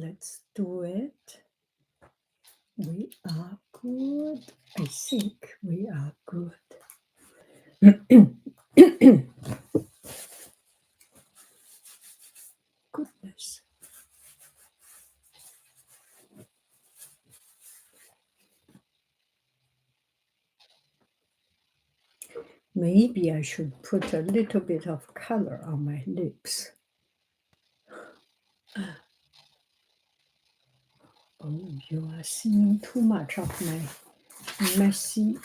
let's do it. We are good. I think we are good. Goodness. Maybe I should put a little bit of color on my lips. Oh, you are seeing too much of my messy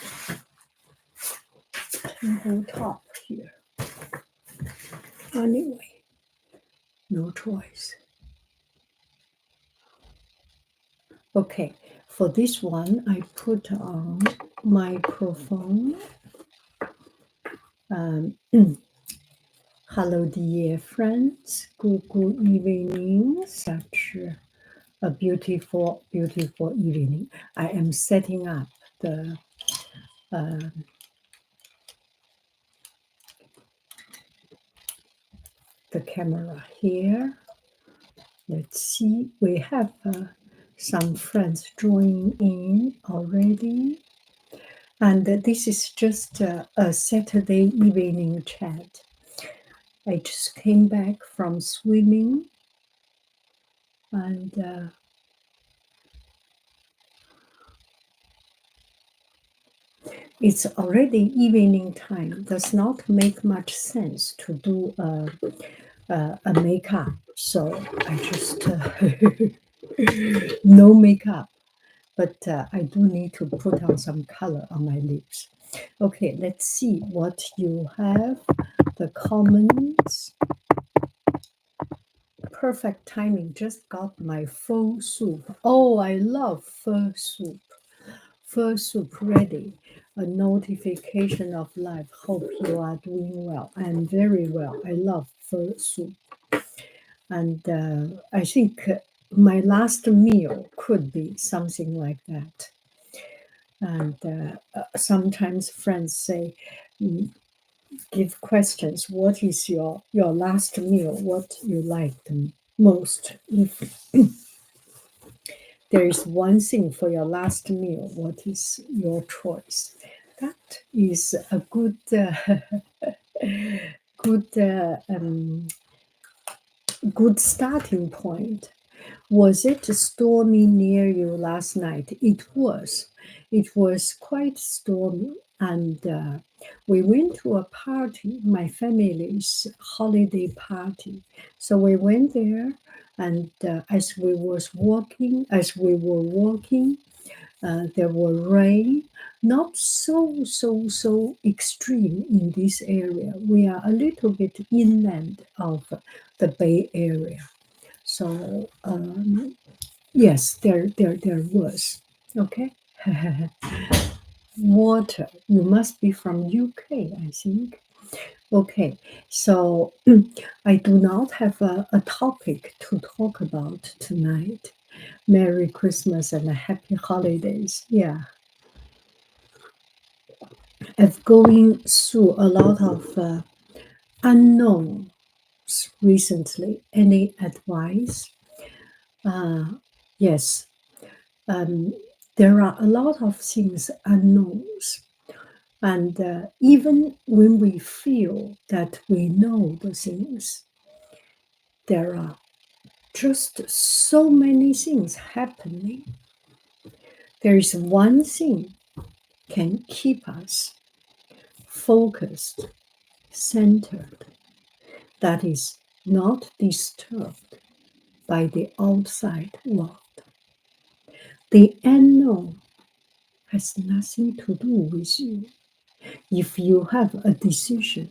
tabletop here. Anyway, no choice. Okay, for this one, I put on microphone. Hello, dear friends. Good evening. Such a beautiful, beautiful evening. I am setting up the camera here. Let's see. We have some friends joining in already. And this is just a Saturday evening chat. I just came back from swimming and it's already evening time. Does not make much sense to do a makeup. So I just no makeup, but I do need to put on some color on my lips. Okay, let's see what you have. The comments. Perfect timing. Just got my pho soup. Oh, I love pho soup. Pho soup ready. A notification of life. Hope you are doing well. I'm very well. I love pho soup. And I think my last meal could be something like that. And sometimes friends say, give questions. What is your last meal? What you liked most? If there is one thing for your last meal, what is your choice? That is a good, good starting point. Was it stormy near you last night? It was. It was quite stormy, and we went to a party, my family's holiday party. So we went there, and as we were walking, there were rain. Not so extreme in this area. We are a little bit inland of the Bay Area. So yes, there was. Okay. Water. You must be from UK, I think. Okay, so I do not have a topic to talk about tonight. Merry Christmas and happy holidays. Yeah. I've going through a lot of unknowns recently. Any advice? Yes. There are a lot of things unknowns. And even when we feel that we know the things, there are just so many things happening. There is one thing can keep us focused, centered, that is not disturbed by the outside world. The unknown has nothing to do with you. If you have a decision,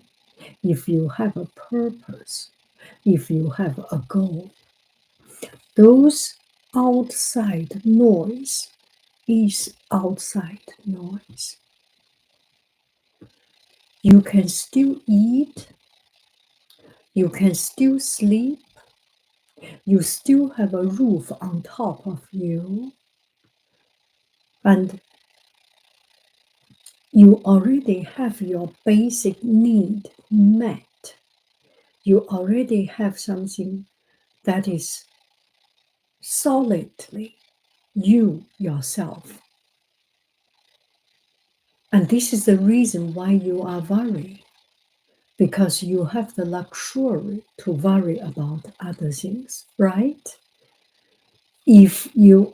if you have a purpose, if you have a goal, those outside noise is outside noise. You can still eat, you can still sleep, you still have a roof on top of you, and you already have your basic need met. You already have something that is solidly, you yourself. And this is the reason why you are worrying, because you have the luxury to worry about other things, right? If you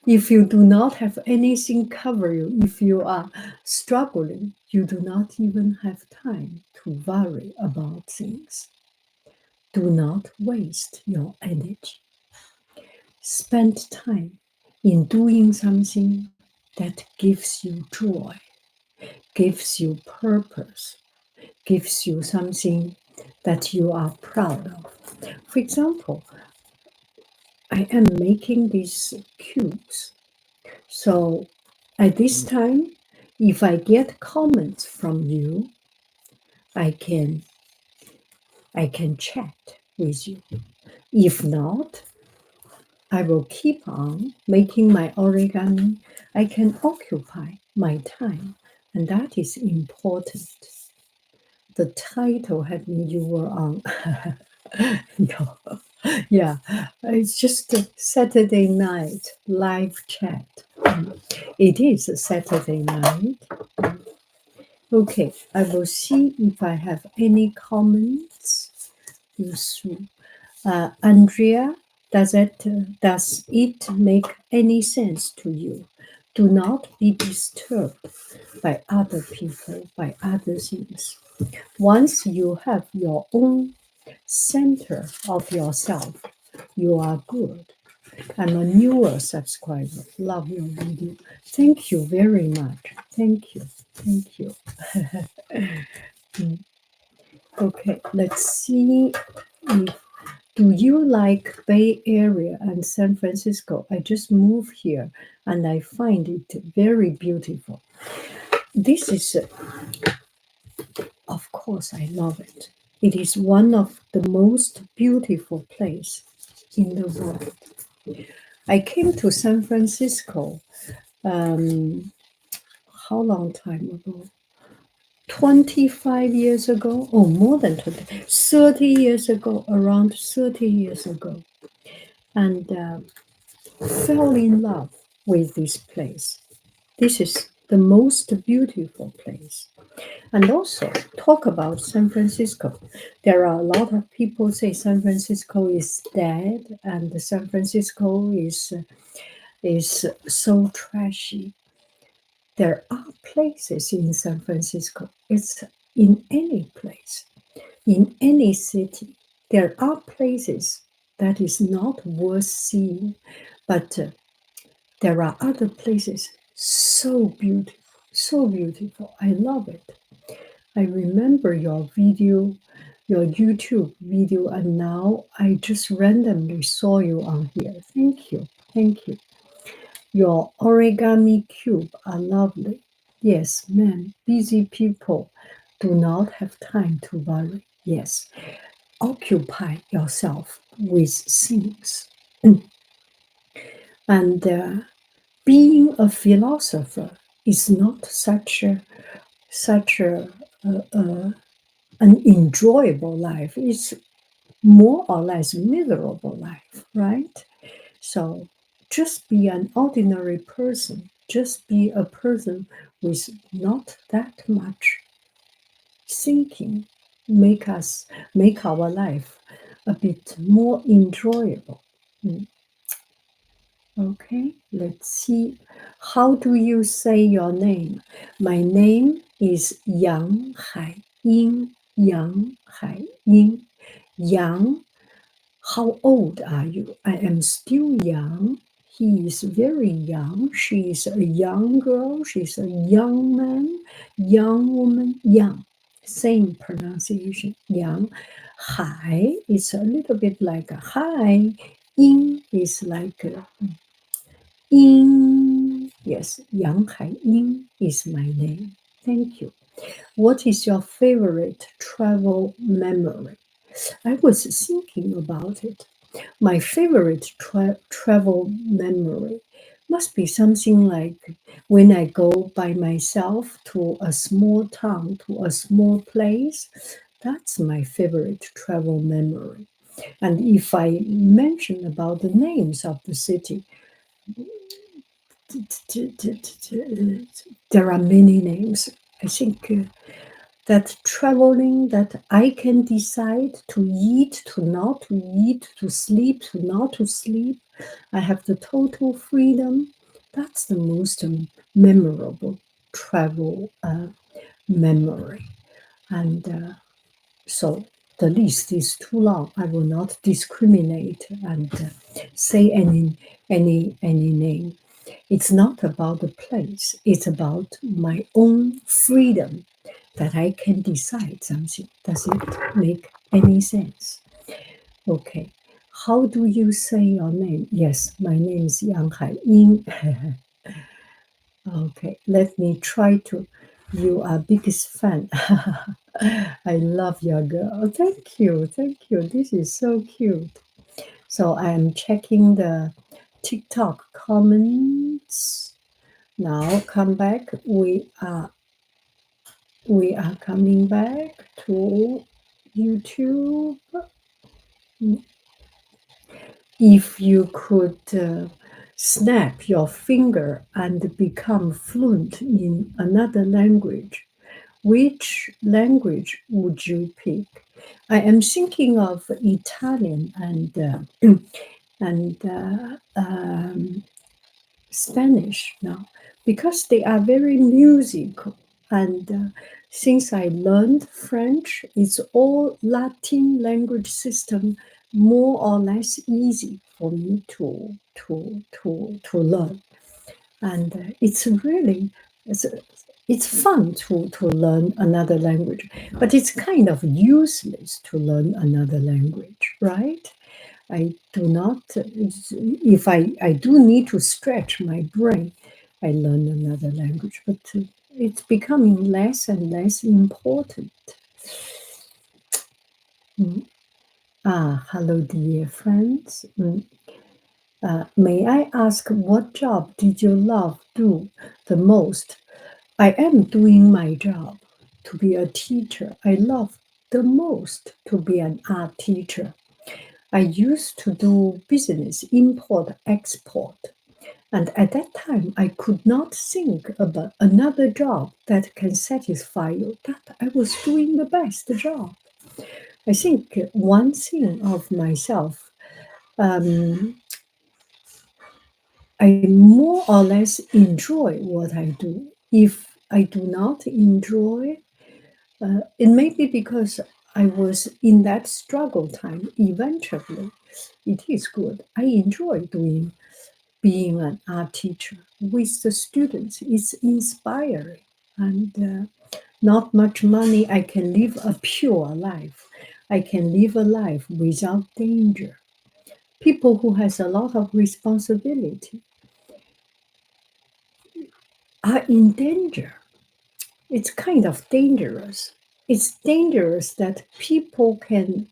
if you do not have anything cover you, if you are struggling, you do not even have time to worry about things. Do not waste your energy. Spend time in doing something that gives you joy, gives you purpose, gives you something that you are proud of. For example, I am making these cubes. So at this time, if I get comments from you, I can chat with you. If not, I will keep on making my origami. I can occupy my time, and that is important. The title had me you were on. No, yeah, it's just a Saturday night live chat. It is a Saturday night. Okay, I will see if I have any comments. Andrea, does it make any sense to you? Do not be disturbed by other people, by other things. Once you have your own center of yourself, you are good. I'm a newer subscriber. Love your video. Thank you very much. Thank you. Thank you. Okay, let's see if do you like Bay Area and San Francisco? I just moved here and I find it very beautiful. This is, of course, I love it. It is one of the most beautiful place in the world. I came to San Francisco, um, how long time ago? 25 years ago, or more than 20, 30 years ago, around 30 years ago. And fell in love with this place. This is the most beautiful place. And also talk about San Francisco. There are a lot of people say San Francisco is dead and San Francisco is so trashy. There are places in San Francisco. It's in any place, in any city. There are places that is not worth seeing, but there are other places so beautiful, so beautiful. I love it. I remember your video, your YouTube video, and now I just randomly saw you on here. Thank you. Thank you. Your origami cube are lovely. Yes, ma'am. Busy people do not have time to worry. Yes. Occupy yourself with things. And being a philosopher is not such an enjoyable life. It's more or less miserable life, right? So just be an ordinary person. Just be a person with not that much thinking. Make our life a bit more enjoyable. Okay, let's see. How do you say your name? My name is Yanghaiying. Yanghaiying. Yang, how old are you? I am still young. He is very young. She is a young girl. She's a young man, young woman, young. Same pronunciation, yang. Hai is a little bit like a hi. Ying is like a Ying. Yes, Yanghaiying is my name. Thank you. What is your favorite travel memory? I was thinking about it. My favorite travel memory must be something like when I go by myself to a small town, to a small place. That's my favorite travel memory. And if I mention about the names of the city, there are many names. I think that traveling, that I can decide to eat, to not to eat, to sleep, to not to sleep. I have the total freedom. That's the most memorable travel memory. And so the list is too long. I will not discriminate and say any name. It's not about the place. It's about my own freedom that I can decide something. Does it make any sense? Okay. How do you say your name? Yes, my name is Yanghaiying. Okay, let me try to. You are biggest fan. I love your girl. Oh, thank you, thank you. This is so cute. So I am checking the TikTok comments. Now come back. We are coming back to YouTube. If you could snap your finger and become fluent in another language, which language would you pick? I am thinking of Italian and Spanish now because they are very musical. And since I learned French, it's all Latin language system, more or less easy for me to learn. And it's really it's, it's fun to learn another language, but it's kind of useless to learn another language, right? I do not, if I do need to stretch my brain, I learn another language, but it's becoming less and less important. Mm. Hello, dear friends. May I ask what job did you love do the most? I am doing my job to be a teacher. I love the most to be an art teacher. I used to do business, import, export. And at that time, I could not think about another job that can satisfy you. That I was doing the best job. I think one thing of myself, um, I more or less enjoy what I do. If I do not enjoy, it may be because I was in that struggle time. Eventually, it is good. I enjoy doing being an art teacher with the students. It's inspiring and not much money. I can live a pure life. I can live a life without danger. People who has a lot of responsibility are in danger. It's kind of dangerous. It's dangerous that people can,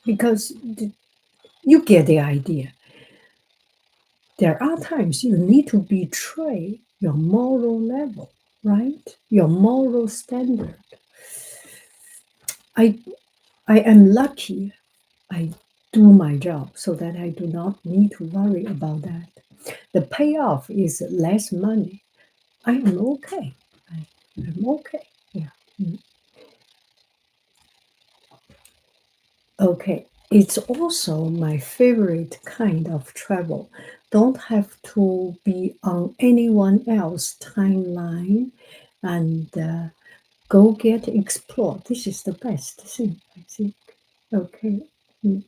because you get the idea. There are times you need to betray your moral level, right? Your moral standard. I I am lucky I do my job so that I do not need to worry about that. The payoff is less money. I am okay. I'm okay. Yeah. Mm. Okay. It's also my favorite kind of travel. Don't have to be on anyone else's timeline and go get explore. This is the best thing, I think. Okay. Mm.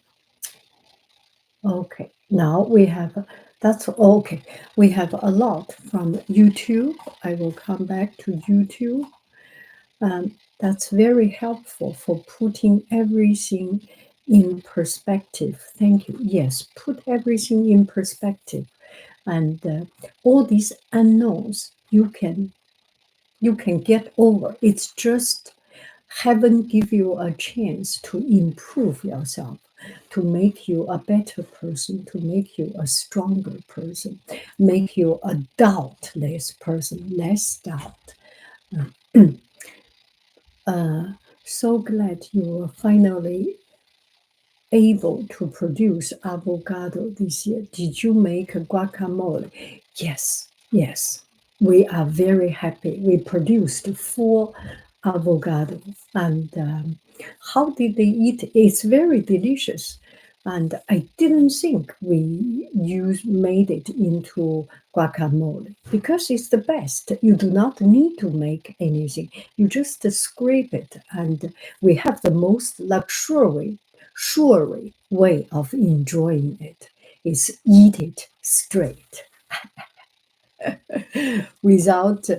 Okay. Now we have that's okay. We have a lot from YouTube. I will come back to YouTube. That's very helpful for putting everything in perspective. Thank you. Yes, put everything in perspective, and all these unknowns you can get over. It's just heaven give you a chance to improve yourself, to make you a better person, to make you a stronger person, make you a doubtless person, less doubt. Uh, so glad you finally able to produce avocado this year. Did you make a guacamole? Yes, yes. We are very happy. We produced 4 avocados. And how did they eat? It's very delicious. And I didn't think we made it into guacamole because it's the best. You do not need to make anything. You just scrape it, and we have the most luxury way of enjoying it is eat it straight without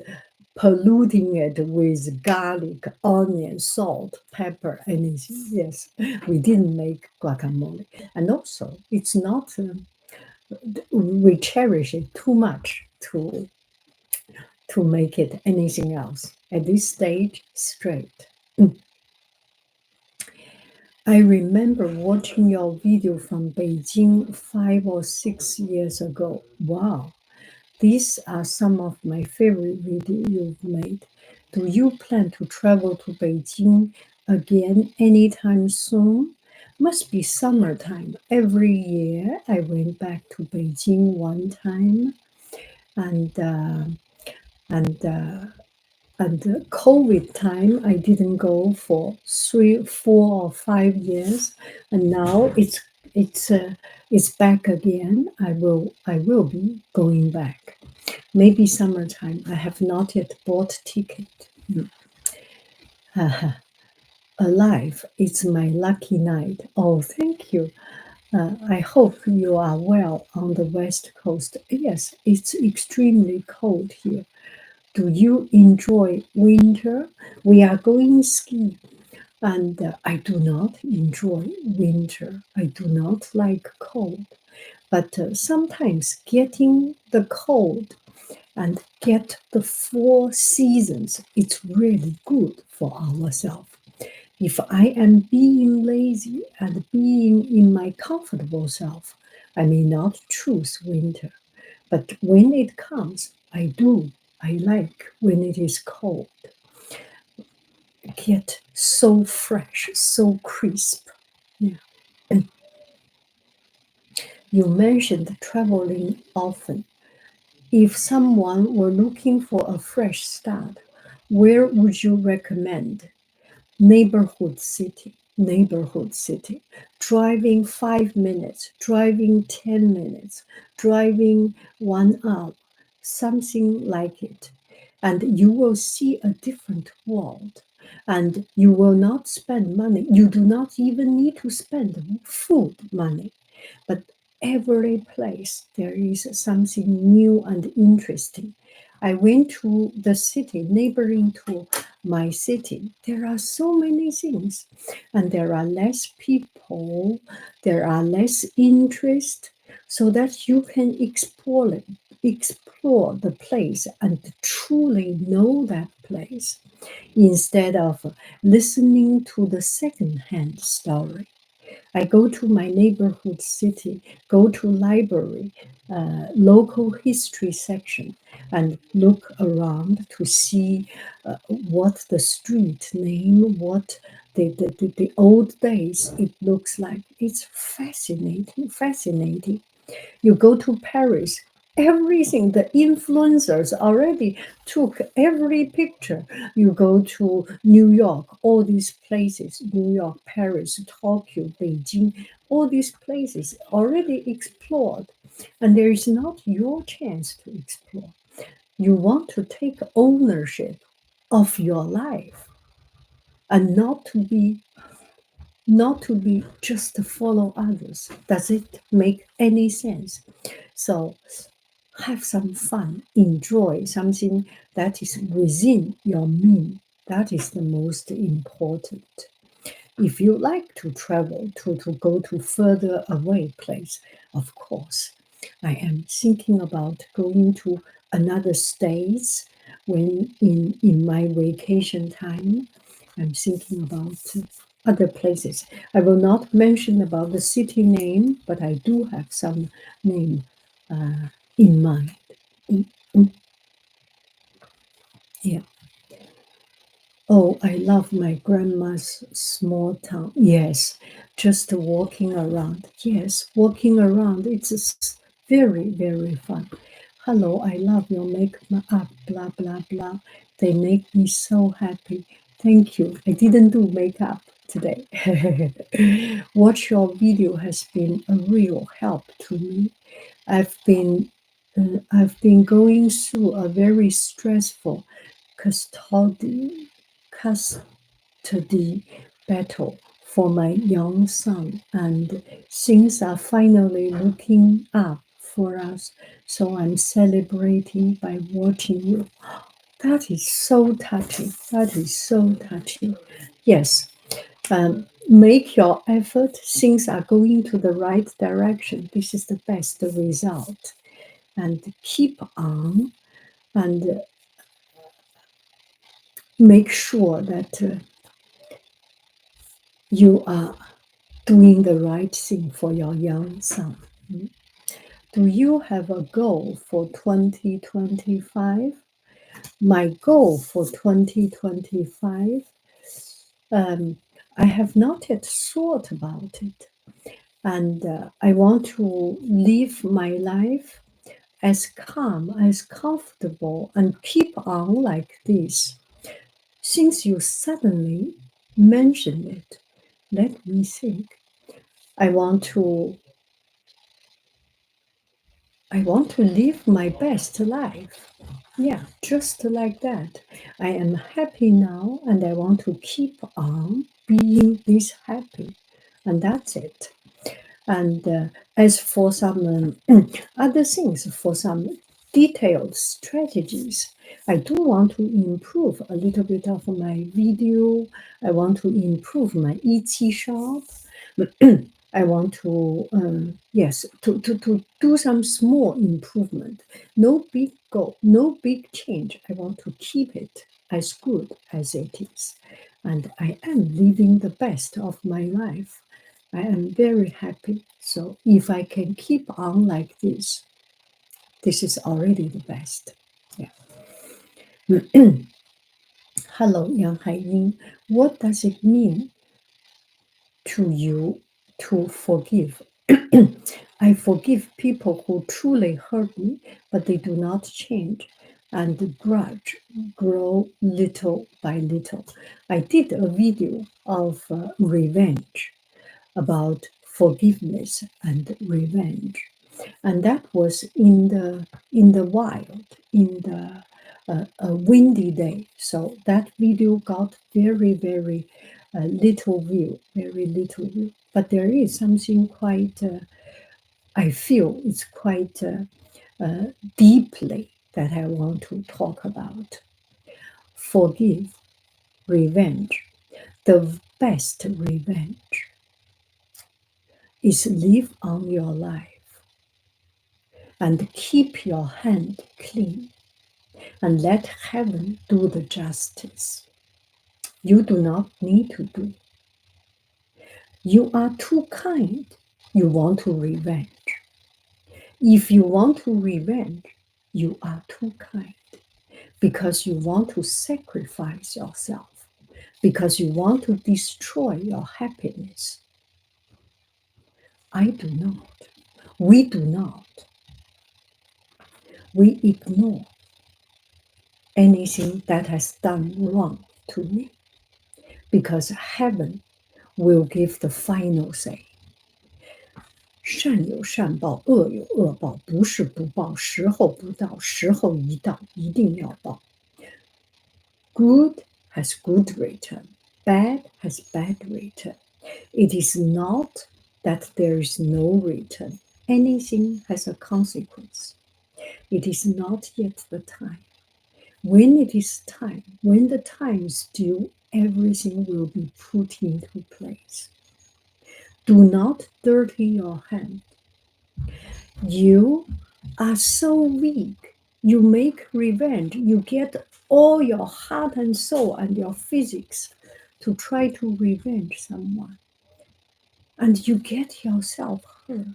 polluting it with garlic, onion, salt, pepper, anything. Yes, we didn't make guacamole. And also, it's not, we cherish it too much to make it anything else. At this stage, straight. I remember watching your video from Beijing 5 or 6 years ago. Wow, these are some of my favorite videos you've made. Do you plan to travel to Beijing again anytime soon? Must be summertime. Every year I went back to Beijing one time, and uh, and and the COVID time, I didn't go for 3, 4 or 5 years, and now it's back again. I will be going back. Maybe summertime. I have not yet bought ticket. Alive, it's my lucky night. Oh, thank you. I hope you are well on the West Coast. Yes, it's extremely cold here. Do you enjoy winter? We are going ski, and I do not enjoy winter. I do not like cold, but sometimes getting the cold and get the 4 seasons, it's really good for ourselves. If I am being lazy and being in my comfortable self, I may not choose winter. But when it comes, I do. I like when it is cold. Get so fresh, so crisp. Yeah. And you mentioned traveling often. If someone were looking for a fresh start, where would you recommend? Neighborhood city, driving 5 minutes, driving 10 minutes, driving 1 hour, something like it. And you will see a different world. And you will not spend money. You do not even need to spend food money. But every place there is something new and interesting. I went to the city neighboring to my city. There are so many things, and there are less people, there are less interest, so that you can explore the place and truly know that place instead of listening to the second-hand story. I go to my neighborhood city, go to library, local history section, and look around to see what the street name, what the old days it looks like. It's fascinating, fascinating. You go to Paris, everything, the influencers already took every picture. You go to New York, all these places, New York, Paris, Tokyo, Beijing, all these places already explored. And there is not your chance to explore. You want to take ownership of your life and not to be just to follow others. Does it make any sense? So have some fun, enjoy something that is within your means. That is the most important. If you like to travel, to go to further away place, of course. I am thinking about going to another states when in my vacation time. I'm thinking about other places. I will not mention about the city name, but I do have some name in mind. Mm, mm, yeah. Oh, I love my grandma's small town. Yes, just walking around. Yes, walking around. It's very, very fun. Hello, I love your makeup, blah, blah, blah. They make me so happy. Thank you. I didn't do makeup today. Watch your video has been a real help to me. I've been I've been going through a very stressful custody custody battle for my young son, and things are finally looking up for us. So I'm celebrating by watching you. That is so touching. That is so touching. Yes, make your effort. Things are going to the right direction. This is the best result. And keep on and make sure that you are doing the right thing for your young son. Do you have a goal for 2025? My goal for 2025, I have not yet thought about it. And I want to live my life as calm, as comfortable, and keep on like this. Since you suddenly mentioned it, let me think. I want to live my best life. Yeah, just like that. I am happy now and I want to keep on being this happy. And that's it. And as for some other things, for some detailed strategies, I do want to improve a little bit of my video. I want to improve my Etsy shop. I want to, yes, to do some small improvement. No big goal, no big change. I want to keep it as good as it is. And I am living the best of my life. I am very happy. So if I can keep on like this, this is already the best. Yeah. Hello, yanghaiying. What does it mean to you to forgive? I forgive people who truly hurt me, but they do not change, and the grudge grow little by little. I did a video of revenge, about forgiveness and revenge, and that was in the wild, in the a windy day. So that video got very little view, very little view. But there is something quite, I feel it's quite deeply that I want to talk about. Forgive, revenge. The best revenge is live on your life and keep your hand clean and let heaven do the justice. You do not need to do. You are too kind. You want to revenge. If you want to revenge, you are too kind because you want to sacrifice yourself, because you want to destroy your happiness. I do not. We do not. We ignore anything that has done wrong to me because heaven will give the final say. 善有善报，恶有恶报，不是不报，时候不到，时候一到，一定要报。Good has good return, bad has bad return. It is not that there is no return. Anything has a consequence. It is not yet the time. When it is time, when the time is due, everything will be put into place. Do not dirty your hand. You are so weak. You make revenge. You get all your heart and soul and your physics to try to revenge someone. And you get yourself hurt.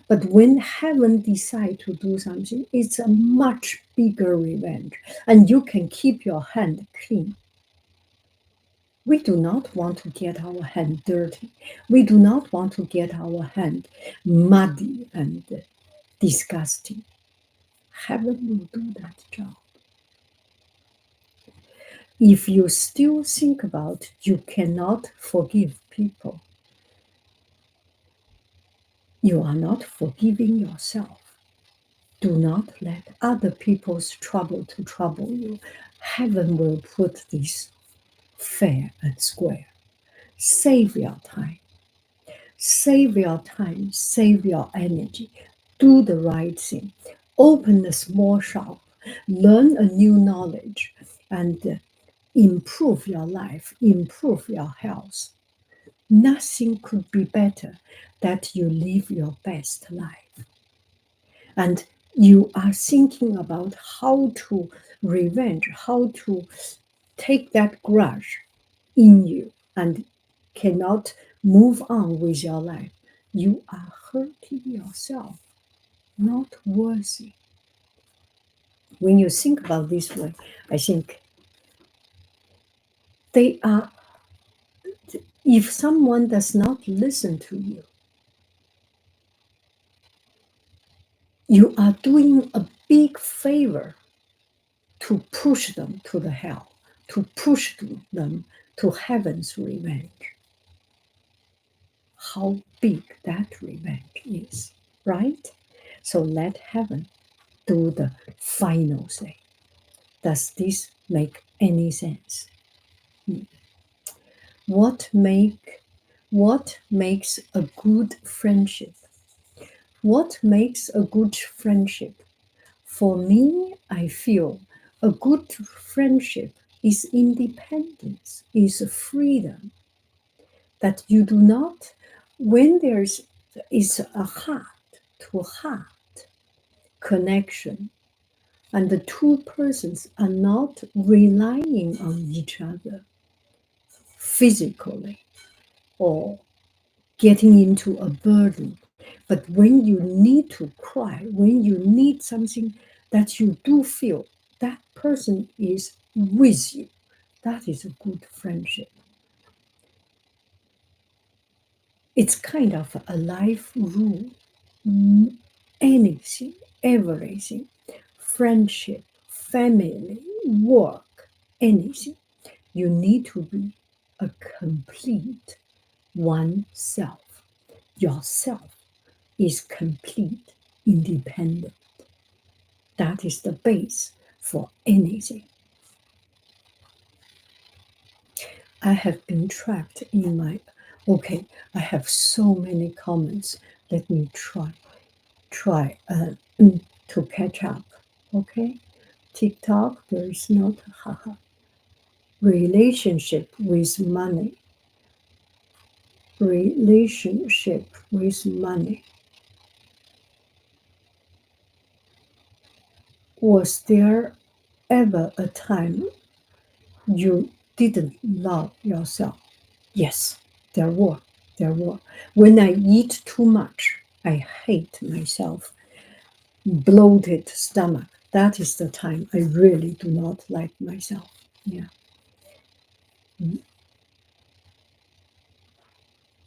But when heaven decides to do something, it's a much bigger revenge. And you can keep your hand clean. We do not want to get our hand dirty. We do not want to get our hand muddy and disgusting. Heaven will do that job. If you still think about you cannot forgive people, you are not forgiving yourself. Do not let other people's trouble to trouble you. Heaven will put this fair and square. Save your time. Save your time. Save your energy. Do the right thing. Open a small shop. Learn a new knowledge and improve your life. Improve your health. Nothing could be better that you live your best life. And you are thinking about how to revenge, how to take that grudge in you and cannot move on with your life. You are hurting yourself, not worthy. When you think about this way, I think they are, if someone does not listen to you, you are doing a big favor to push them to the hell, to push them to heaven's revenge. How big that revenge is, right? So let heaven do the final say. Does this make any sense? What makes a good friendship? What makes a good friendship? For me, I feel a good friendship is independence, is freedom. That you do not, when is a heart to heart connection, and the two persons are not relying on each other physically or getting into a burden. But when you need to cry, when you need something that you do feel, that person is with you. That is a good friendship. It's kind of a life rule. Anything, everything, friendship, family, work, anything, you need to be a complete oneself. Yourself is complete, independent. That is the base for anything. I have been trapped in my, okay, I have so many comments. Let me try to catch up. Okay, TikTok, there is not haha. Relationship with money. Relationship with money. Was there ever a time you didn't love yourself? Yes, there were. There were. When I eat too much, I hate myself. Bloated stomach. That is the time I really do not like myself. Yeah.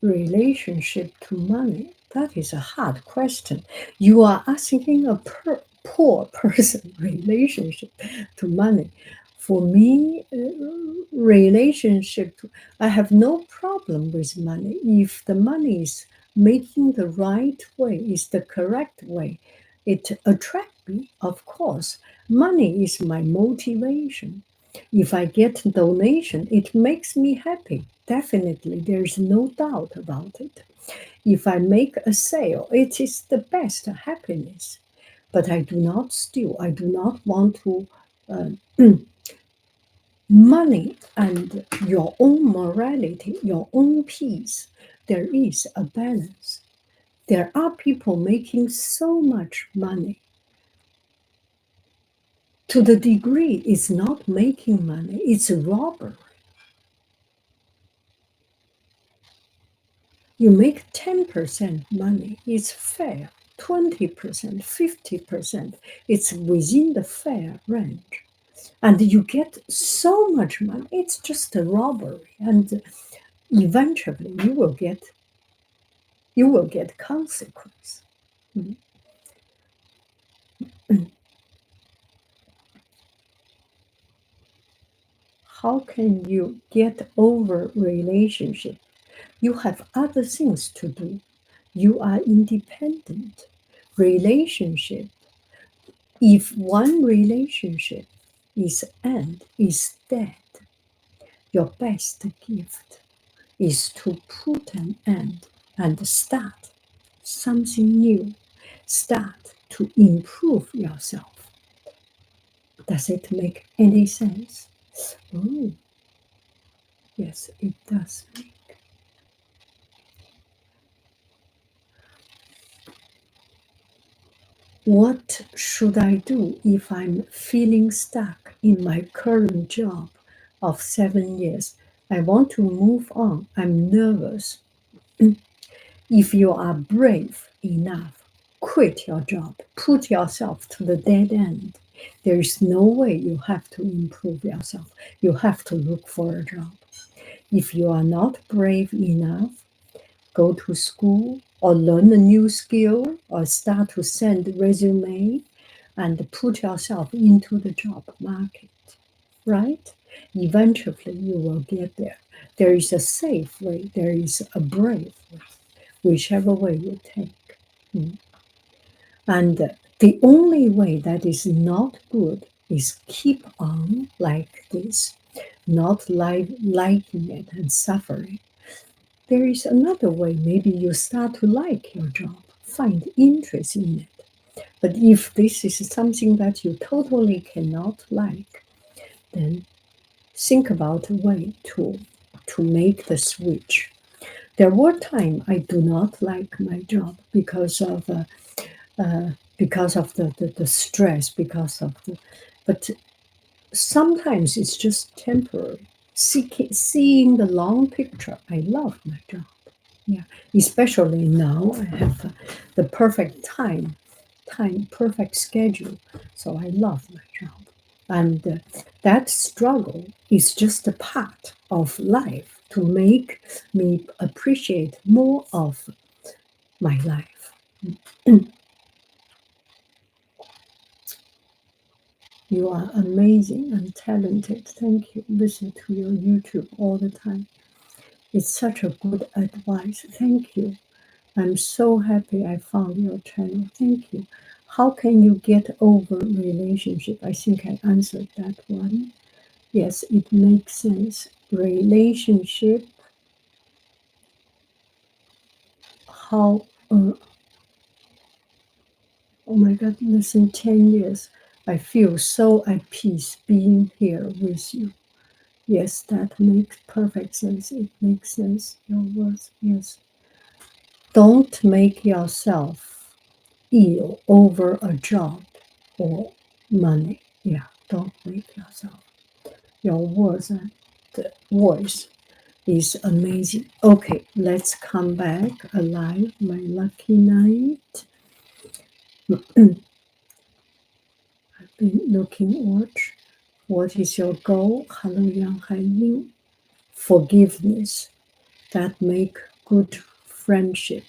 Relationship to money. That is a hard question. You are asking a poor person relationship to money. For me, relationship, I have no problem with money. If the money is making the right way, is the correct way, it attracts me, of course. Money is my motivation. If I get donation, it makes me happy. Definitely, there's no doubt about it. If I make a sale, it is the best happiness. But I do not steal. I do not want to. Uh, Money and your own morality, your own peace, there is a balance. There are people making so much money to the degree it's not making money, it's a robbery. You make 10% money, it's fair. 20%, 50%, it's within the fair range. and you get so much money. It's just a robbery, and eventually you will get consequence. Mm. How can you get over relationship? You have other things to do. You are independent. Relationship, if one relationship is dead, your best gift is to put an end and start something new. Start to improve yourself. Does it make any sense? Oh, yes, it does. What should I do if I'm feeling stuck in my current job of 7 years? I want to move on. I'm nervous. If you are brave enough, quit your job, put yourself to the dead end. There is no way you have to improve yourself. You have to look for a job. If you are not brave enough, go to school or learn a new skill or start to send resume and put yourself into the job market, right? Eventually you will get there. There is a safe way, there is a brave way, whichever way you take. Mm. And the only way that is not good is keep on like this, not liking it and suffering. There is another way. Maybe you start to like your job, find interest in it. But if this is something that you totally cannot like, then think about a way to make the switch. There were times I do not like my job because of the stress, but sometimes it's just temporary. Seeing the long picture, I love my job. Yeah, especially now I have the perfect perfect schedule. So I love my job. And that struggle is just a part of life to make me appreciate more of my life. You are amazing and talented. Thank you. Listen to your YouTube all the time. It's such a good advice. Thank you. I'm so happy I found your channel. Thank you. How can you get over relationship? I think I answered that one. Yes, it makes sense. Relationship, how, oh my God, listen, 10 years. I feel so at peace being here with you. Yes, that makes perfect sense. It makes sense. Your words, yes. Don't make yourself ill over a job or money. Yeah, don't make yourself. Your words and the voice is amazing. Okay, let's come back alive. My lucky night. I've been looking watch. What is your goal? Hello, yanghaiying. Forgiveness that make good friendship.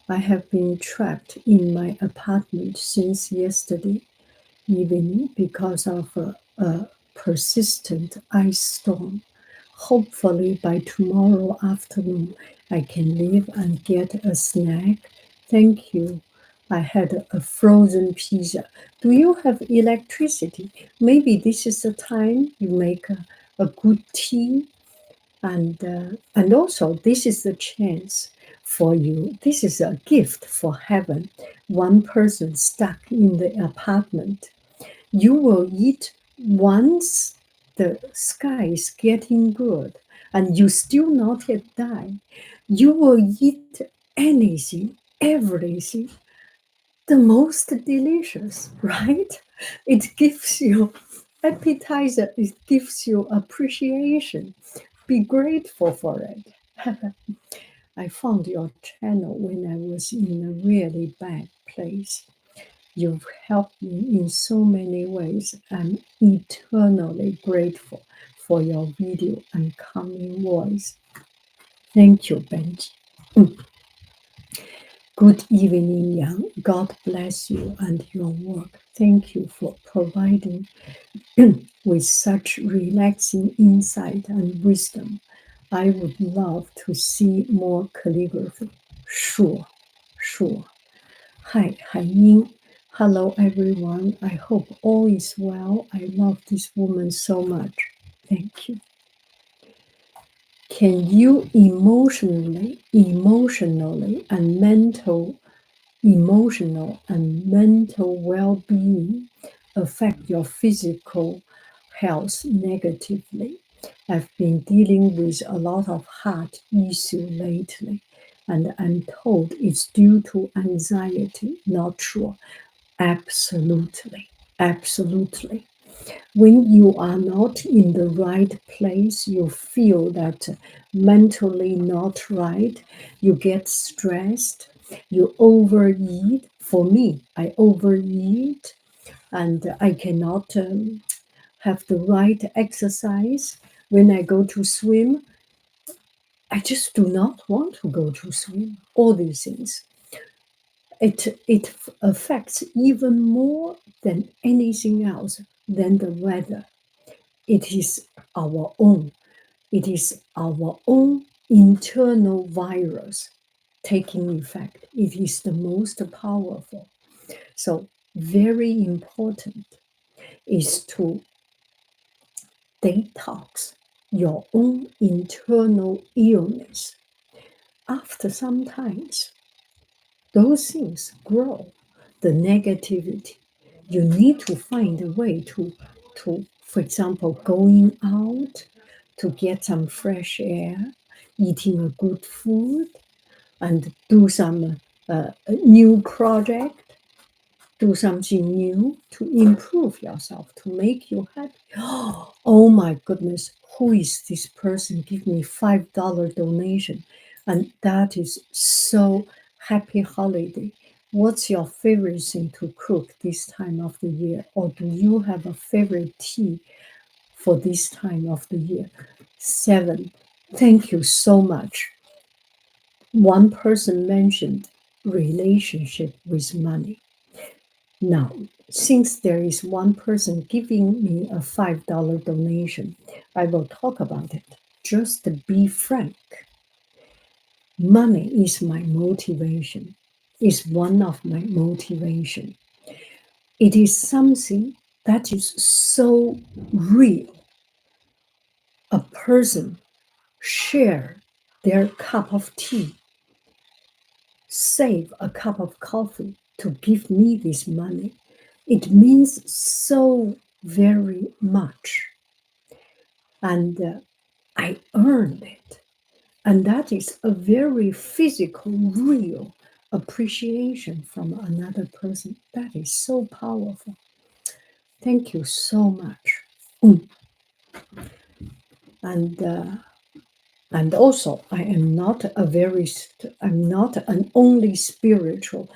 I have been trapped in my apartment since yesterday evening because of a persistent ice storm. Hopefully, by tomorrow afternoon, I can leave and get a snack. Thank you. I had a frozen pizza. Do you have electricity? Maybe this is the time you make a good tea, and also this is the chance for you. This is a gift for heaven. One person stuck in the apartment, you will eat once the sky is getting good and you still not yet die. You will eat anything, everything, the most delicious, right? It gives you appetizer, it gives you appreciation. Be grateful for it. I found your channel when I was in a really bad place. You've helped me in so many ways. I'm eternally grateful for your video and calming voice. Thank you, Benji. Good evening, Yang. God bless you and your work. Thank you for providing with such relaxing insight and wisdom. I would love to see more calligraphy. Sure, sure. Hi, Haiying. Hello, everyone. I hope all is well. I love this woman so much. Thank you. Can you emotional and mental well-being affect your physical health negatively? I've been dealing with a lot of heart issue lately, and I'm told it's due to anxiety. Not sure. Absolutely. Absolutely. When you are not in the right place, you feel that mentally not right, you get stressed, you overeat. For me, I overeat and I cannot have the right exercise. When I go to swim, I just do not want to go to swim. All these things. It affects even more than anything else than the weather. It is our own. It is our own internal virus taking effect. It is the most powerful. So very important is to detox your own internal illness. After some times, those things grow, the negativity. You need to find a way to, for example, going out to get some fresh air, eating a good food, and do some new project, do something new to improve yourself, to make you happy. Oh my goodness, who is this person? Give me $5 donation. And that is so happy holiday. What's your favorite thing to cook this time of the year? Or do you have a favorite tea for this time of the year? 7, thank you so much. One person mentioned relationship with money. Now, since there is one person giving me a $5 donation, I will talk about it. Just to be frank, money is my motivation, is one of my motivation. It is something that is so real. A person share their cup of tea, save a cup of coffee to give me this money. It means so very much. And I earned it. And that is a very physical, real appreciation from another person. That is so powerful. Thank you so much. And also, I am not I'm not an only spiritual,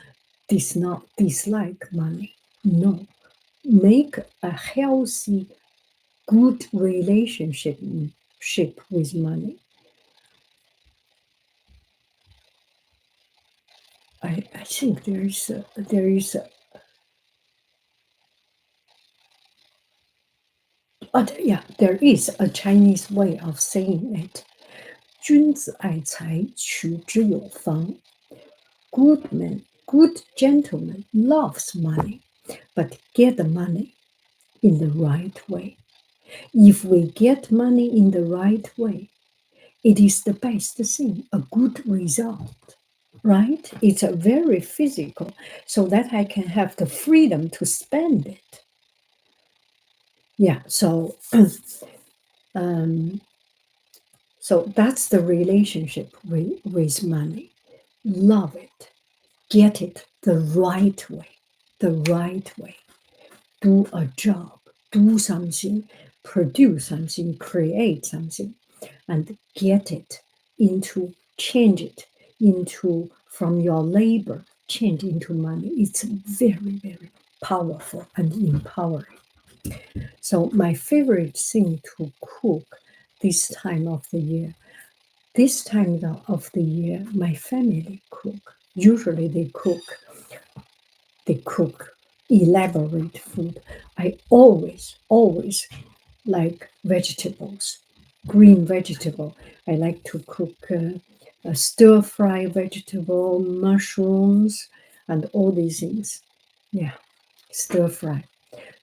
does not dislike money. No, make a healthy, good relationship with money. I think there is there is a Chinese way of saying it. 君子爱财，取之有方. Good man, good gentleman loves money, but get the money in the right way. If we get money in the right way, it is the best thing, a good result, right? It's a very physical, so that I can have the freedom to spend it. Yeah, so so that's the relationship with money. Love it. Get it the right way. The right way. Do a job. Do something. Produce something. Create something. And get it into, change it into, from your labor change into money. It's very, very powerful and empowering. So my favorite thing to cook this time of the year, this time of the year, my family cook. Usually they cook elaborate food. I always like vegetables, green vegetable. I like to cook a stir fry vegetable, mushrooms, and all these things. Yeah, stir fry.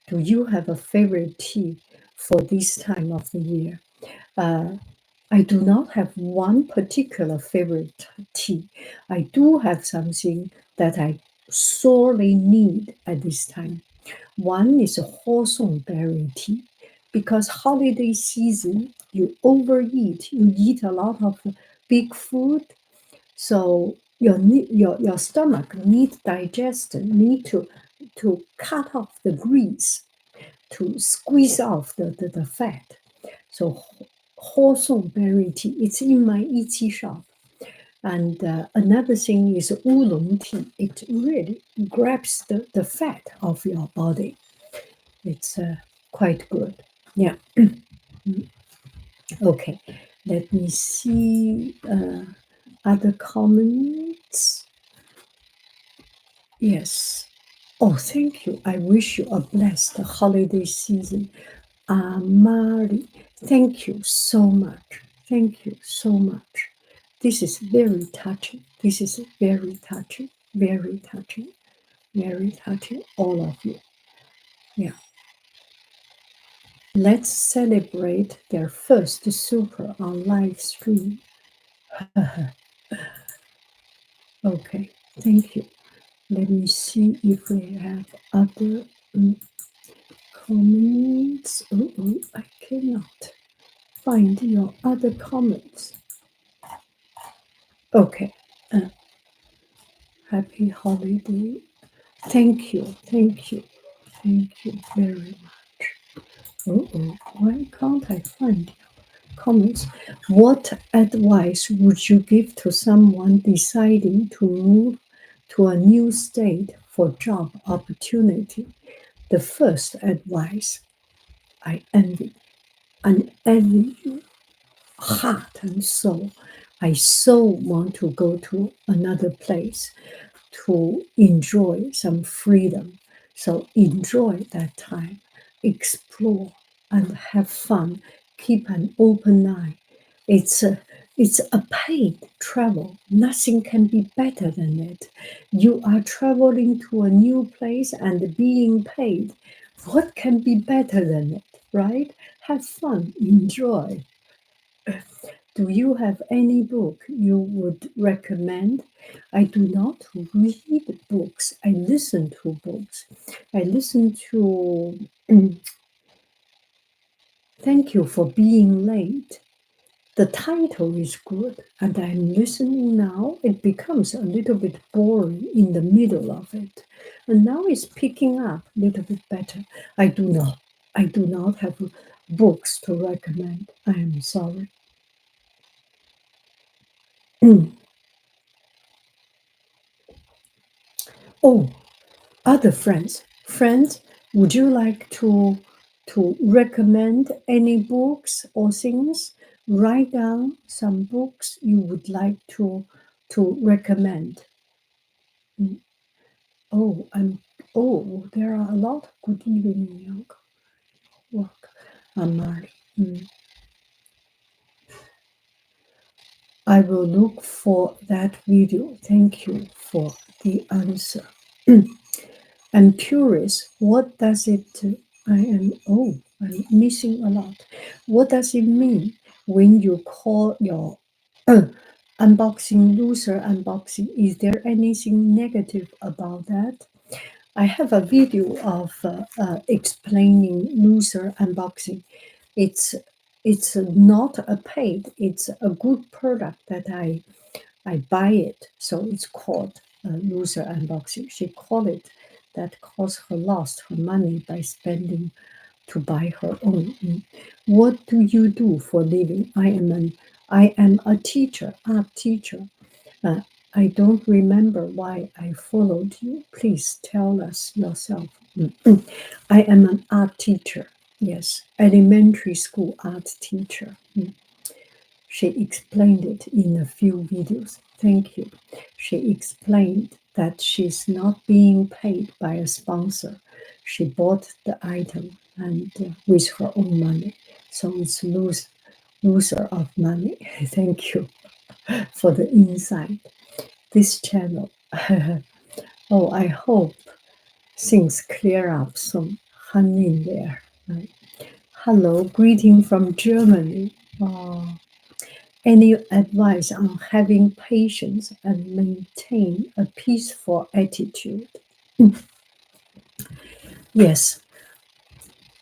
Do you have a favorite tea for this time of the year? Uh, I do not have one particular favorite tea. I do have something that I sorely need at this time. One is a wholesome berry tea, because holiday season you overeat, you eat a lot of big food, so your stomach need digestion, need to cut off the grease, to squeeze off the fat. So wholesome berry tea, it's in my Ichi shop. And another thing is oolong tea. It really grabs the fat of your body. It's quite good. Yeah. Okay. Let me see other comments. Yes. Oh, thank you. I wish you a blessed holiday season. Mari, thank you so much. Thank you so much. This is very touching. This is very touching. Very touching. Very touching. All of you. Yeah. Let's celebrate their first super on live stream. Okay. Thank you. Let me see if we have other comments. Oh, I cannot find your other comments. Okay. Happy holiday. Thank you. Thank you. Thank you very much. Why can't I find your comments? What advice would you give to someone deciding to move to a new state for job opportunity? The first advice, I envy you, heart and soul. I so want to go to another place to enjoy some freedom. So enjoy that time, explore and have fun. Keep an open eye. It's a paid travel. Nothing can be better than it. You are traveling to a new place and being paid. What can be better than it, right? Have fun, enjoy. Do you have any book you would recommend? I do not read books. I listen to books. I listen to Thank You for Being Late. The title is good, and I'm listening now. It becomes a little bit boring in the middle of it. And now it's picking up a little bit better. I do not have books to recommend. I am sorry. Oh, other friends, would you like to recommend any books or things? Write down some books you would like to recommend. Oh, there are a lot. Good evening, young work. Amari. I will look for that video. Thank you for the answer. I'm curious, what does it, I'm missing a lot. What does it mean when you call your unboxing loser unboxing? Is there anything negative about that? I have a video of explaining loser unboxing. It's not a paid, it's a good product that I buy it, so it's called loser unboxing. She called it that because her lost her money by spending to buy her own. What do you do for living? I am a teacher, art teacher. I don't remember why I followed you. Please tell us yourself. I am an art teacher. Yes, elementary school art teacher. She explained it in a few videos. Thank you. She explained that she's not being paid by a sponsor. She bought the item and with her own money. So it's loser of money. Thank you for the insight. This channel. Oh, I hope things clear up soon. Hang in there. Right. Hello, greeting from Germany. Any advice on having patience and maintain a peaceful attitude? Yes,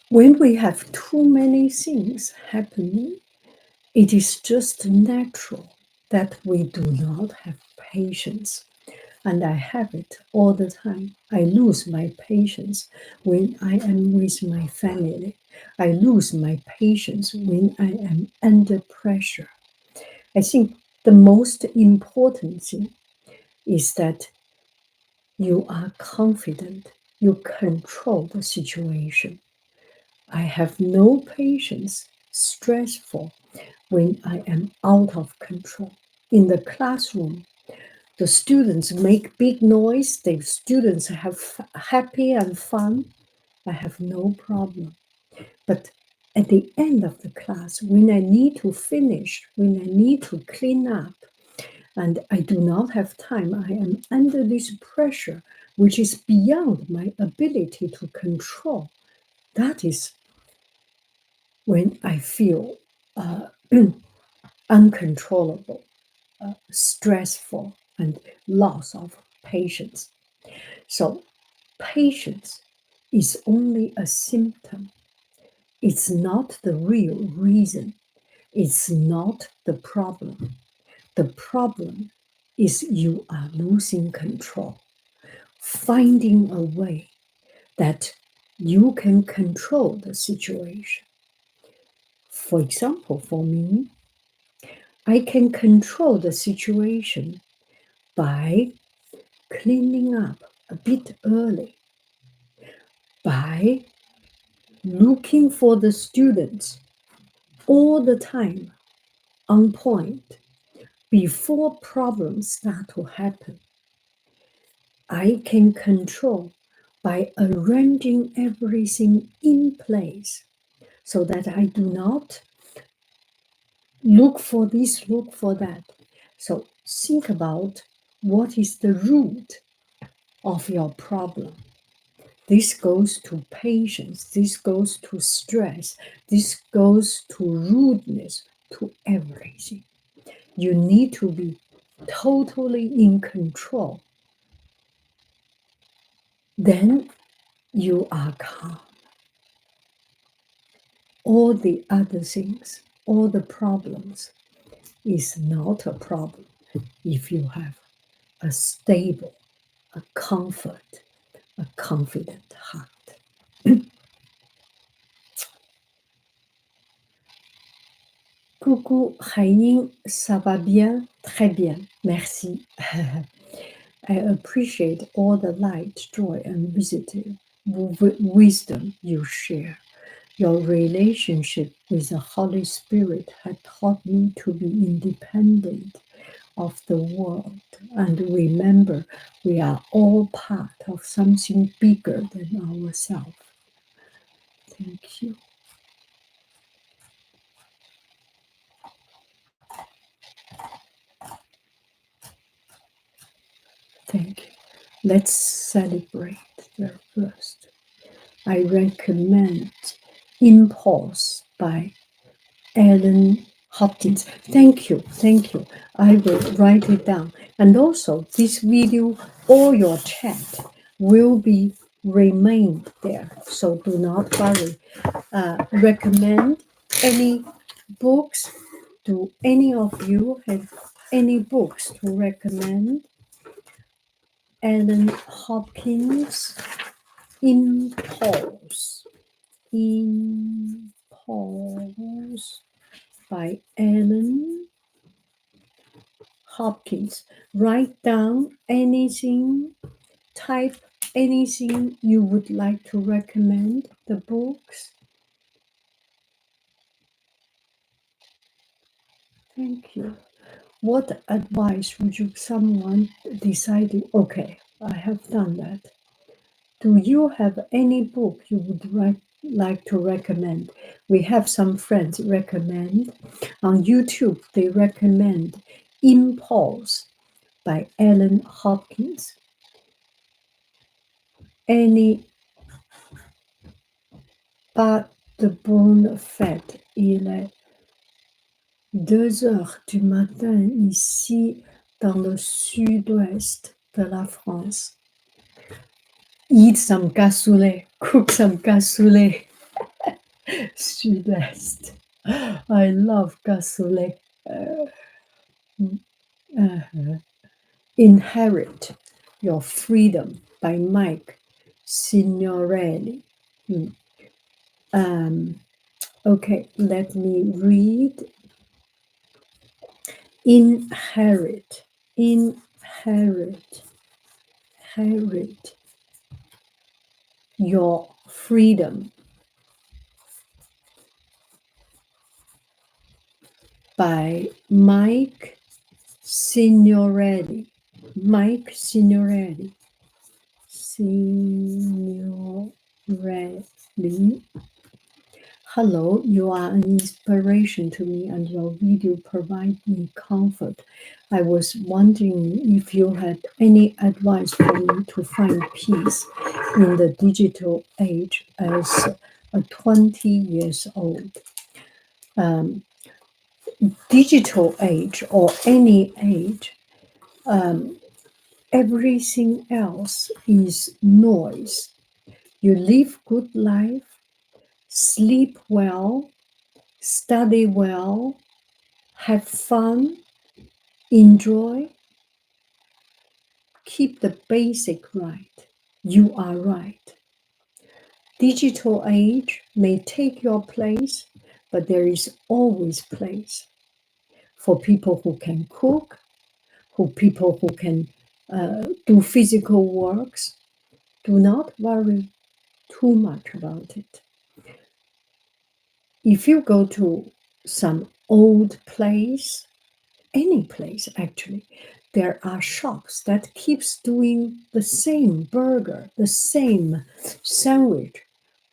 when we have too many things happening, it is just natural that we do not have patience. And I have it all the time. I lose my patience when I am with my family. I lose my patience when I am under pressure. I think the most important thing is that you are confident, you control the situation. I have no patience, stressful when I am out of control. In the classroom, the students make big noise, the students have happy and fun. I have no problem. But at the end of the class, when I need to finish, when I need to clean up, and I do not have time, I am under this pressure, which is beyond my ability to control. That is when I feel uncontrollable, stressful, and loss of patience. So, patience is only a symptom. It's not the real reason. It's not the problem. The problem is you are losing control. Finding a way that you can control the situation. For example, for me, I can control the situation by cleaning up a bit early, by looking for the students all the time on point before problems start to happen. I can control by arranging everything in place so that I do not look for this, look for that. So think about what is the root of your problem. This goes to patience, this goes to stress, this goes to rudeness, to everything. You need to be totally in control. Then you are calm. All the other things, all the problems is not a problem if you have a stable, a comfort, a confident heart. Coucou Haïng, ça va bien? Très bien, merci. I appreciate all the light, joy, and wisdom you share. Your relationship with the Holy Spirit had taught me to be independent of the world and remember we are all part of something bigger than ourselves. Thank you. Thank you. Let's celebrate there first. I recommend Impulse by Ellen Hopkins. Thank you. Thank you. I will write it down. And also, this video or your chat will be remain there. So do not worry. Recommend any books. Do any of you have any books to recommend? Ellen Hopkins, Impulse. Impulse by Ellen Hopkins. Write down anything, type anything you would like to recommend, the books. Thank you. What advice would you someone deciding? Okay, I have done that. Do you have any book you would like to recommend? We have some friends recommend. On YouTube, they recommend Impulse by Ellen Hopkins. Any pas de bonne fête. Il est 2 heures du matin ici dans le sud-ouest de la France. Eat some cassoulet, cook some cassoulet. Sud-Est. I love cassoulet. Inherit Your Freedom by Mike Signorelli. Okay, let me read. Inherit Your Freedom by Mike Signorelli. Mike Signorelli. Hello, you are an inspiration to me and your video provide me comfort. I was wondering if you had any advice for me to find peace in the digital age as a 20 years old. Digital age or any age, everything else is noise. You live good life, sleep well, study well, have fun, enjoy, keep the basic right. You are right. Digital age may take your place, but there is always place for people who can cook, people who can do physical works. Do not worry too much about it. If you go to some old place, any place actually, there are shops that keeps doing the same burger, the same sandwich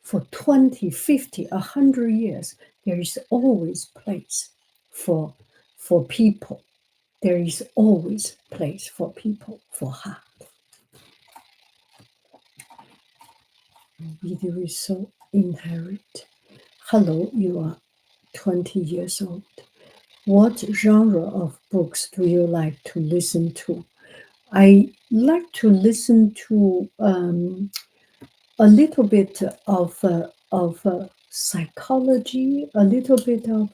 for 20, 50, 100 years. There is always place for people. There is always place for people, for heart. Video is so inherent. Hello, you are 20 years old. What genre of books do you like to listen to? I like to listen to a little bit of psychology, a little bit of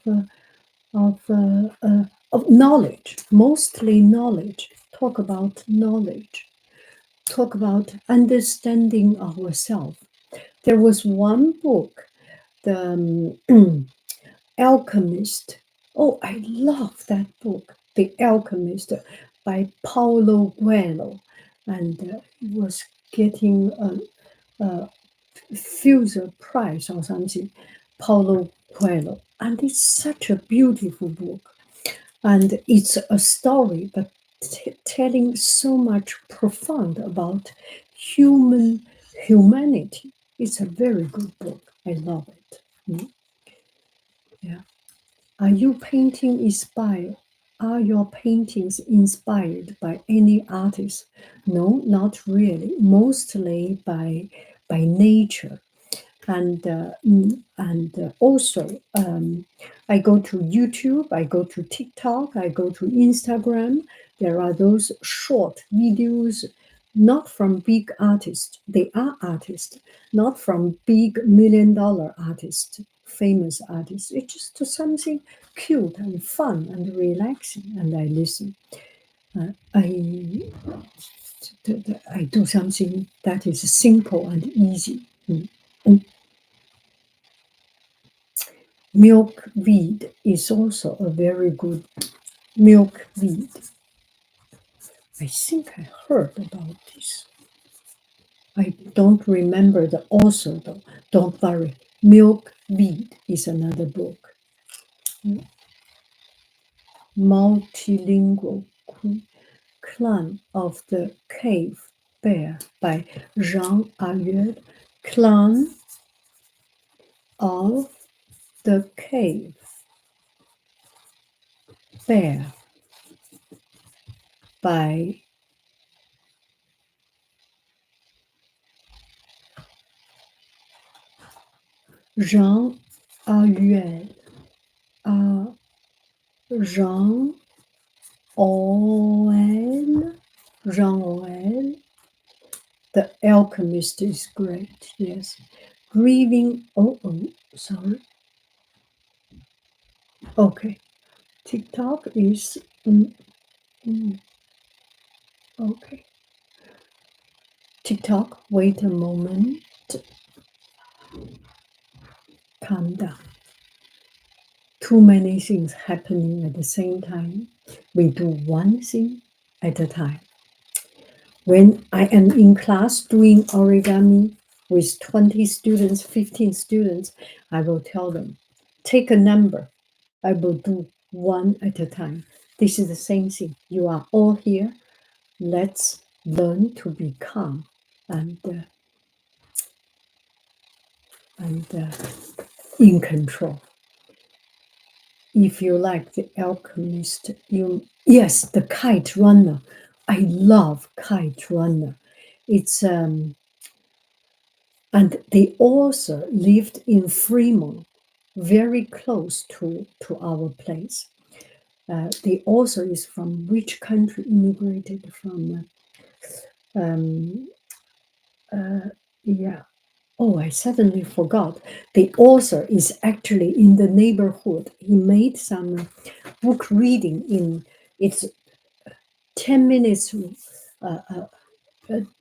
knowledge, mostly knowledge. Talk about knowledge. Talk about understanding ourselves. There was one book, The Alchemist. Oh, I love that book, The Alchemist by Paulo Coelho. And it was getting a Fuser Prize or something, Paulo Coelho. And it's such a beautiful book. And it's a story, but telling so much profound about humanity. It's a very good book. I love it. Yeah. Are you painting inspired? Are your paintings inspired by any artist? No, not really. Mostly by nature. And also, I go to YouTube, I go to TikTok, I go to Instagram. There are those short videos, not from big artists. They are artists, not from big $1 million artists, famous artists. It's just something cute and fun and relaxing, and I listen. I do something that is simple and easy. Milkweed is also a very good milkweed. I think I heard about this. I don't remember the author though. Don't worry. Milkweed is another book. Multilingual Clan of the Cave Bear by Jean Ayud. Clan of the Cave Bear by Jean Ayud. Jean Orwell. Jean Orwell. The Alchemist is great, yes. Grieving, sorry. Okay. TikTok is, okay. TikTok, wait a moment. Calm down. Too many things happening at the same time. We do one thing at a time. When I am in class doing origami with 20 students, 15 students, I will tell them, take a number. I will do one at a time. This is the same thing. You are all here. Let's learn to be calm and in control. If you like The Alchemist, yes, The Kite Runner. I love Kite Runner. It's and the author lived in Fremont, very close to our place. The author is from which country? Immigrated from yeah. Oh, I suddenly forgot. The author is actually in the neighborhood. He made some book reading in its 10 minutes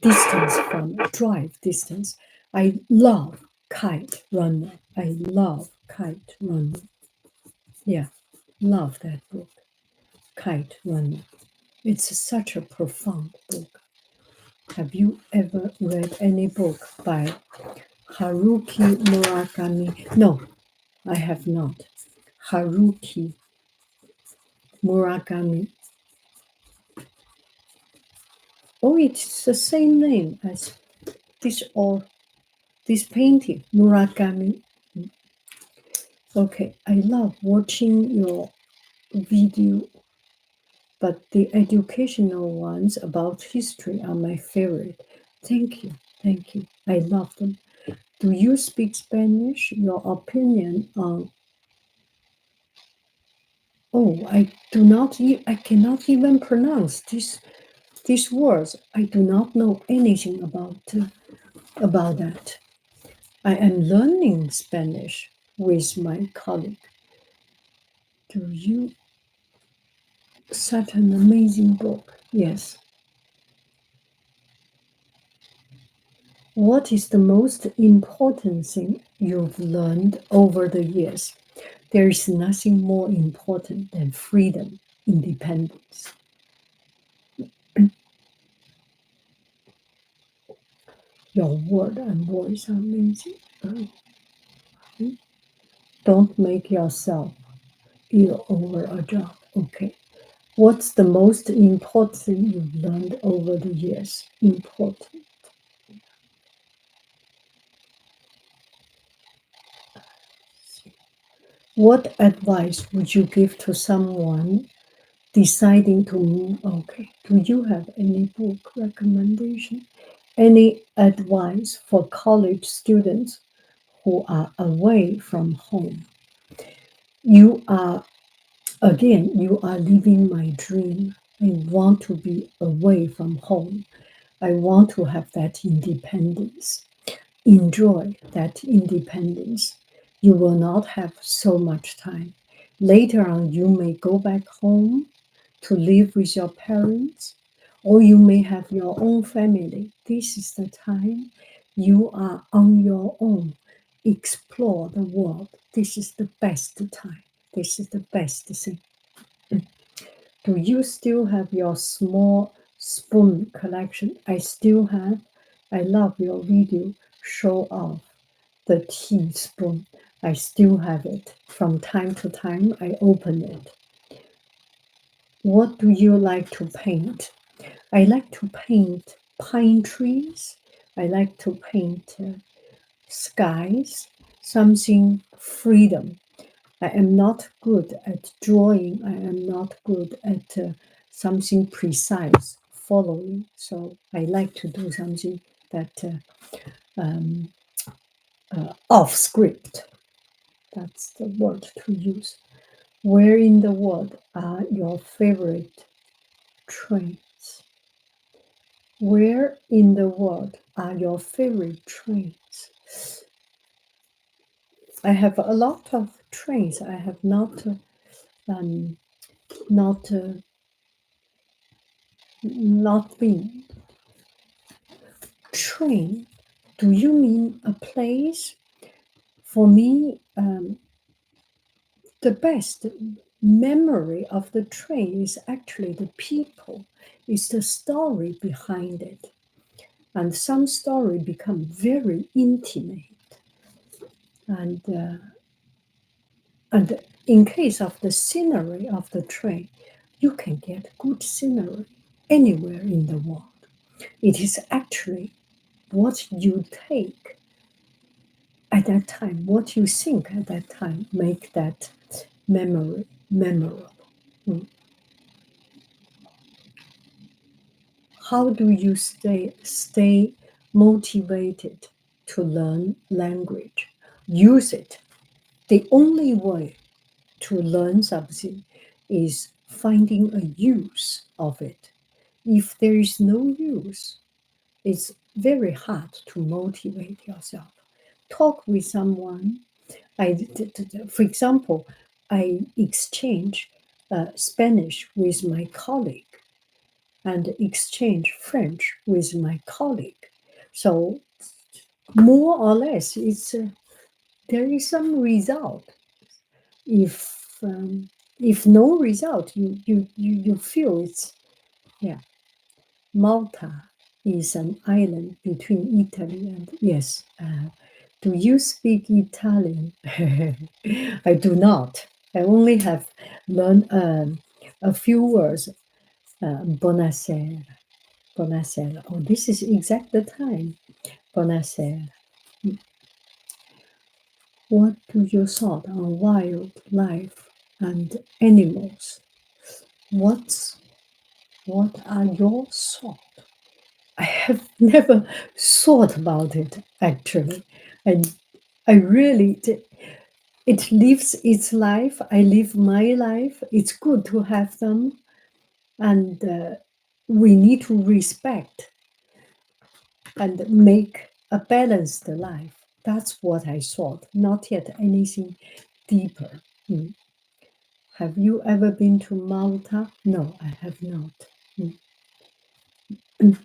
distance from drive distance. I love Kite Runner. I love Kite Runner. Yeah, love that book, Kite Runner. It's such a profound book. Have you ever read any book by Haruki Murakami? No, I have not. Haruki Murakami. Oh, it's the same name as this painting, Murakami. Okay, I love watching your video, but the educational ones about history are my favorite. Thank you, thank you. I love them. Do you speak Spanish? Your opinion on? Oh, I do not. I cannot even pronounce these words. I do not know anything about that. I am learning Spanish with my colleague. Do you? Such an amazing book. Yes. What is the most important thing you've learned over the years? There is nothing more important than freedom, independence. Your word and voice are amazing. Don't make yourself ill over a job. Okay. What's the most important thing you've learned over the years? Important. What advice would you give to someone deciding to move? Okay. Do you have any book recommendation? Any advice for college students who are away from home? You are, again, you are living my dream. I want to be away from home. I want to have that independence. Enjoy that independence. You will not have so much time. Later on, you may go back home to live with your parents, or you may have your own family. This is the time you are on your own. Explore the world. This is the best time. This is the best thing. Do you still have your small spoon collection. I still have. I love your video show off the teaspoon. I still have it. From time to time, I open it. What do you like to paint? I like to paint pine trees. I like to paint skies, something freedom. I am not good at drawing. I am not good at something precise, following. So I like to do something that um, off script. That's the word to use. Where in the world are your favorite trains? Where in the world are your favorite trains? I have a lot of trains. I have um, not not been train. Do you mean a place? For me, the best memory of the train is actually the people. It's the story behind it, and some story become very intimate. And and in case of the scenery of the train, you can get good scenery anywhere in the world. It is actually what you take at that time, what you think at that time, make that memory memorable. Mm. How do you stay motivated to learn language? Use it. The only way to learn something is finding a use of it. If there is no use, it's very hard to motivate yourself. Talk with someone. For example, I exchange Spanish with my colleague and exchange French with my colleague. So more or less, it's there is some result. If no result, you feel it's yeah. Malta is an island between Italy and yes. Do you speak Italian? I do not. I only have learned a few words. Buonasera, buonasera. Oh, this is exact the time. Buonasera. What do you thought on wildlife and animals? What are your thoughts? I have never thought about it actually. And I really it lives its life. I live my life. It's good to have them, and we need to respect and make a balanced life. That's what I thought. Not yet anything deeper. Mm. Have you ever been to Malta? No, I have not. Mm.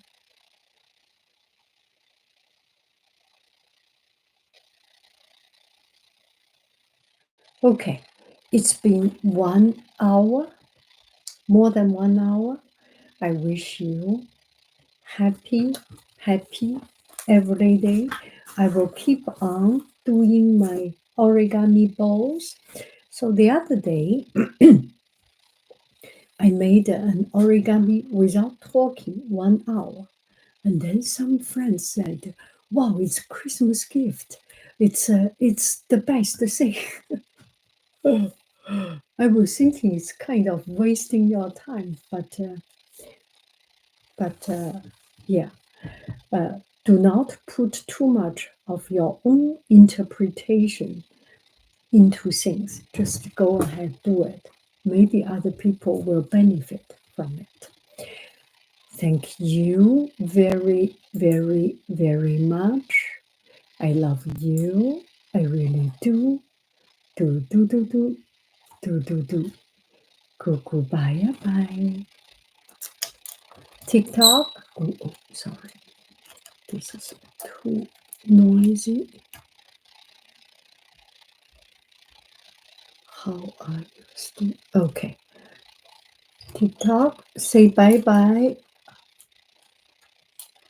Okay, it's been 1 hour, more than 1 hour. I wish you happy, happy every day. I will keep on doing my origami balls. So the other day, I made an origami without talking 1 hour. And then some friends said, wow, it's a Christmas gift. It's the best thing. I was thinking it's kind of wasting your time, but yeah, do not put too much of your own interpretation into things. Just go ahead, do it. Maybe other people will benefit from it. Thank you very, very, very much. I love you. I really do. Do, do, do, do, do, do, do. Cuckoo, bye, bye. TikTok. Oh, sorry. This is too noisy. How are you still? Okay. TikTok, say bye bye.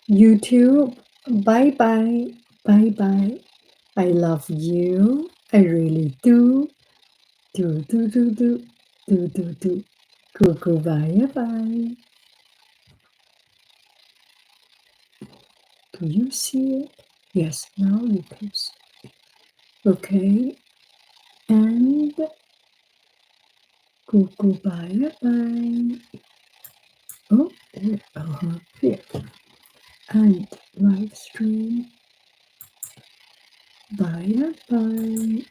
YouTube, bye bye, bye bye. I love you. I really do. Do, do, do, do, do, do, do. Cuckoo, bye bye. Do you see it? Yes, now you can see. Okay, and cuckoo, bye bye. Oh, here. And live stream. Bye bye.